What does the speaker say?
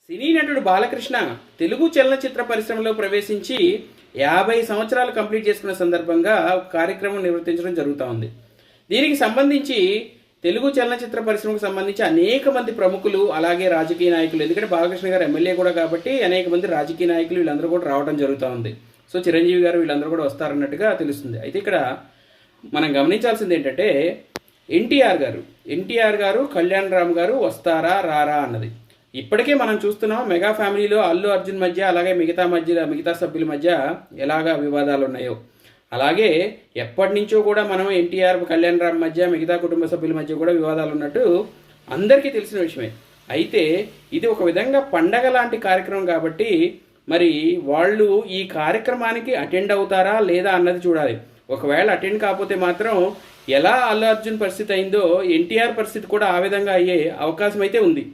సినీ నటుడు బాలకృష్ణ తెలుగు చలనచిత్ర పరిశ్రమలో ప్రవేశించి 50 సంవత్సరాలు కంప్లీట్ చేసుకున్న సందర్భంగా ఒక కార్యక్రమం నిర్వర్తించడం జరుగుతూ ఉంది. దీనికి సంబంధించి తెలుగు చలనచిత్ర పరిశ్రమకు సంబంధించి అనేక మంది ప్రముఖులు, అలాగే రాజకీయ నాయకులు, ఎందుకంటే బాలకృష్ణ గారు ఎమ్మెల్యే కూడా కాబట్టి అనేక మంది రాజకీయ నాయకులు వీళ్ళందరూ కూడా రావడం జరుగుతూ ఉంది. సో చిరంజీవి గారు వీళ్ళందరూ కూడా వస్తారన్నట్టుగా తెలుస్తుంది. అయితే ఇక్కడ మనం గమనించాల్సింది ఏంటంటే ఎన్టీఆర్ గారు కళ్యాణ్ రామ్ గారు వస్తారా రారా అన్నది. ఇప్పటికే మనం చూస్తున్నాం మెగా ఫ్యామిలీలో అల్లు అర్జున్ మధ్య, అలాగే మిగతా సభ్యుల మధ్య ఎలాగా వివాదాలు ఉన్నాయో, అలాగే ఎప్పటి నుంచో కూడా మనం ఎన్టీఆర్ కళ్యాణ్ రామ్ మధ్య, మిగతా కుటుంబ సభ్యుల మధ్య కూడా వివాదాలు ఉన్నట్టు అందరికీ తెలిసిన విషయమే. అయితే ఇది ఒక విధంగా పండగ లాంటి కార్యక్రమం కాబట్టి మరి వాళ్ళు ఈ కార్యక్రమానికి అటెండ్ అవుతారా లేదా అన్నది చూడాలి. ఒకవేళ అటెండ్ కాకపోతే మాత్రం ఎలా అల్లు అర్జున్ పరిస్థితి అయిందో ఎన్టీఆర్ పరిస్థితి కూడా ఆ విధంగా అయ్యే అవకాశం అయితే ఉంది.